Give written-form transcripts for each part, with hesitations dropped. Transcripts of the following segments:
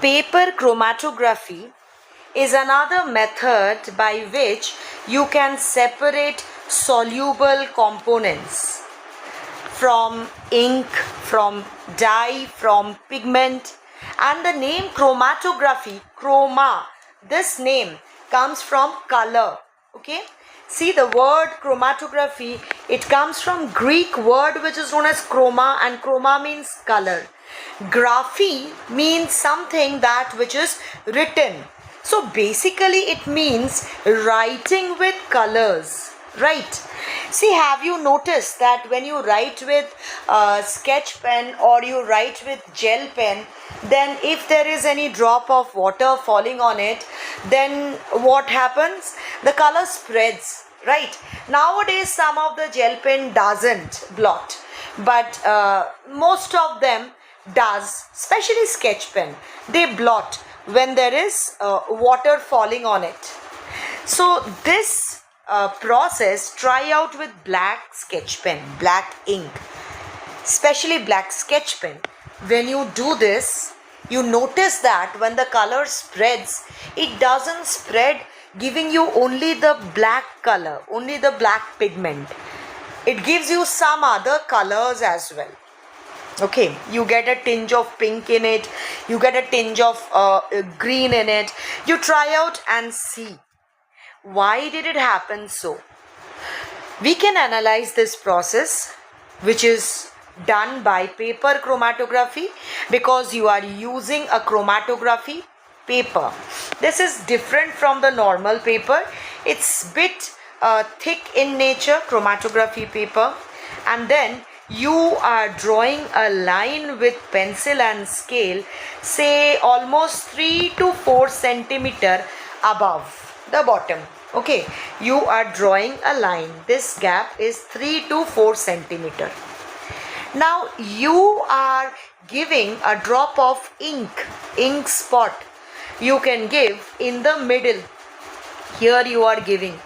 Paper chromatography is another method by which you can separate soluble components from ink, from dye, from pigment. And the name chromatography, chroma, this name comes from color. Okay, see the word chromatography, it comes from Greek word which is known as chroma, and chroma means color. Graphy means something that which is written. So basically it means writing with colors, right? See, have you noticed that when you write with sketch pen or you write with gel pen, then if there is any drop of water falling on it, then what happens? The color spreads, right? Nowadays some of the gel pen doesn't blot, but most of them does, especially sketch pen. They blot when there is water falling on it. So this process try out with black sketch pen, black ink, especially black sketch pen. When you do this, you notice that when the color spreads, it doesn't spread giving you only the black color, only the black pigment. It gives you some other colors as well. Okay, you get a tinge of pink in it, you get a tinge of green in it. You try out and see why did it happen so. We can analyze this process, which is done by paper chromatography, because you are using a chromatography paper. This is different from the normal paper. It's bit thick in nature, chromatography paper, and then you are drawing a line with pencil and scale, say almost 3 to 4 centimeter above the bottom. Okay, you are drawing a line. This gap is 3 to 4 centimeter. Now you are giving a drop of ink spot. You can give in the middle. Here you are giving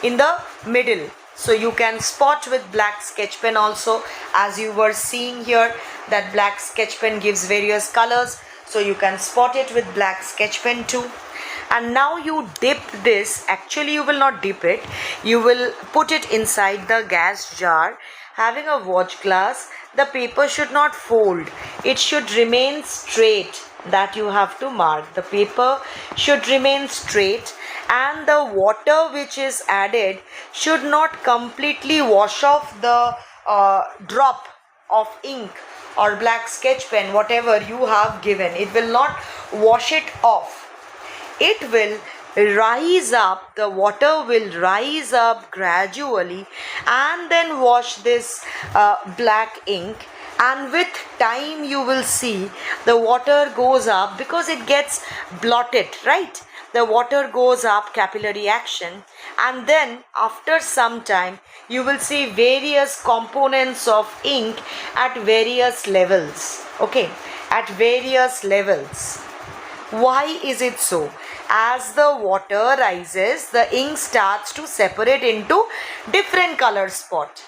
in the middle. So you can spot with black sketch pen also, as you were seeing here that black sketch pen gives various colors. So you can spot it with black sketch pen too. And now you dip this. Actually you will not dip it. You will put it inside the gas jar. Having a watch glass, the paper should not fold. It should remain straight. That you have to mark. The paper should remain straight, and the water which is added should not completely wash off the drop of ink or black sketch pen, whatever you have given. It will not wash it off. It will rise up, the water will rise up gradually and then wash this black ink. And with time you will see the water goes up because it gets blotted, right? The water goes up, capillary action, and then after some time you will see various components of ink at various levels. Okay, at various levels. Why is it so? As the water rises, the ink starts to separate into different color spot.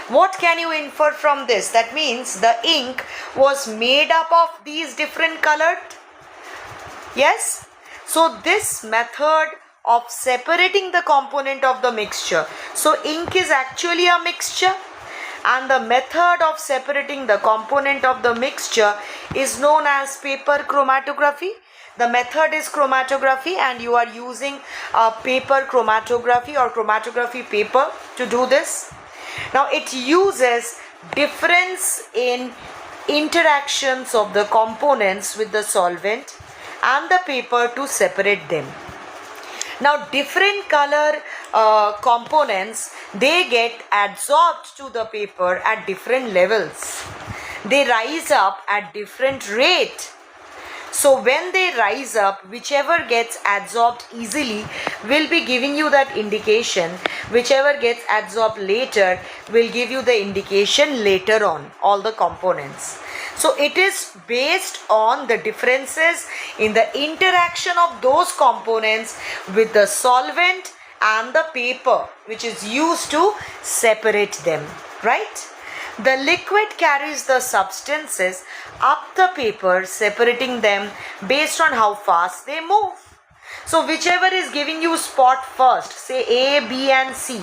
What can you infer from this? That means the ink was made up of these different colored. Yes? So this method of separating the component of the mixture. So ink is actually a mixture, and the method of separating the component of the mixture is known as paper chromatography. The method is chromatography, and you are using a paper chromatography or chromatography paper to do this. Now it uses difference in interactions of the components with the solvent and the paper to separate them. Now different color components, they get adsorbed to the paper at different levels. They rise up at different rate. So when they rise up, whichever gets adsorbed easily will be giving you that indication. Whichever gets adsorbed later will give you the indication later on, all the components. So it is based on the differences in the interaction of those components with the solvent and the paper which is used to separate them, right? The liquid carries the substances up the paper, separating them based on how fast they move. So whichever is giving you spot first, say A, B and C,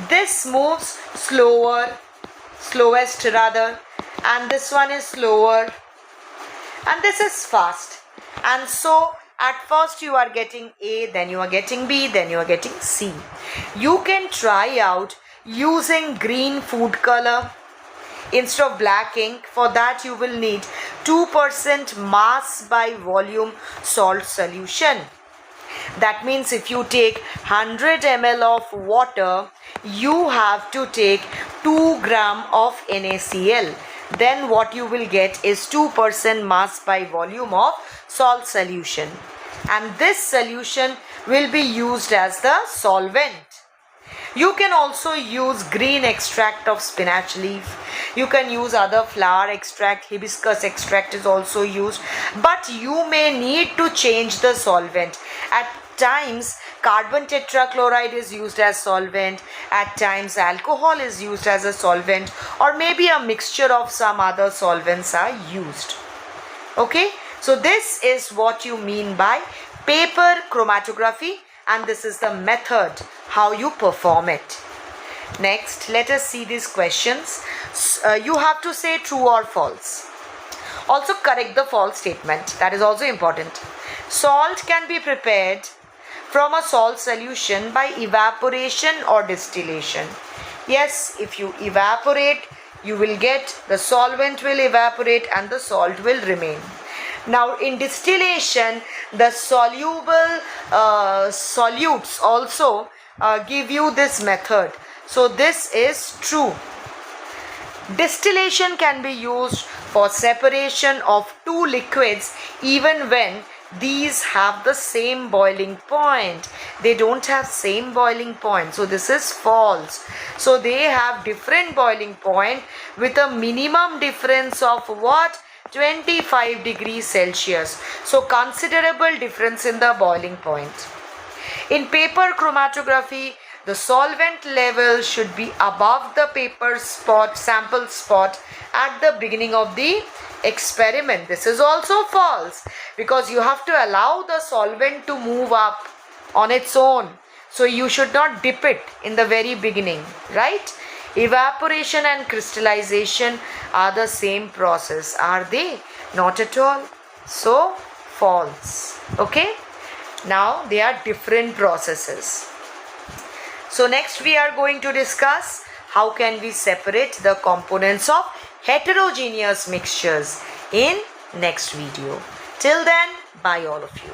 this moves slowest rather, and this one is slower, and this is fast. And so at first you are getting A, then you are getting B, then you are getting C. You can try out using green food color instead of black ink. For that you will need 2% mass by volume salt solution. That means if you take 100 ml of water, you have to take 2 gram of NaCl. Then what you will get is 2% mass by volume of salt solution. And this solution will be used as the solvent. You can also use green extract of spinach leaf. You can use other flower extract, hibiscus extract is also used. But you may need to change the solvent. At times, carbon tetrachloride is used as solvent. At times, alcohol is used as a solvent. Or maybe a mixture of some other solvents are used. Okay, so this is what you mean by paper chromatography. And this is the method how you perform it. Next, let us see these questions. You have to say true or false. Also correct the false statement. That is also important. Salt can be prepared from a salt solution by evaporation or distillation. Yes, if you evaporate, you will get the solvent will evaporate and the salt will remain. Now in distillation, the soluble solutes also give you this method. So this is true. Distillation can be used for separation of two liquids even when these have the same boiling point. They don't have same boiling point. So this is false. So they have different boiling point with a minimum difference of what? 25 degrees Celsius. So considerable difference in the boiling point. In paper chromatography, the solvent level should be above the paper sample spot at the beginning of the experiment. This is also false because you have to allow the solvent to move up on its own. So you should not dip it in the very beginning, right? Evaporation and crystallization are the same process. Are they? Not at all. So, false. Okay? Now, they are different processes. So, next we are going to discuss how can we separate the components of heterogeneous mixtures in next video. Till then, bye all of you.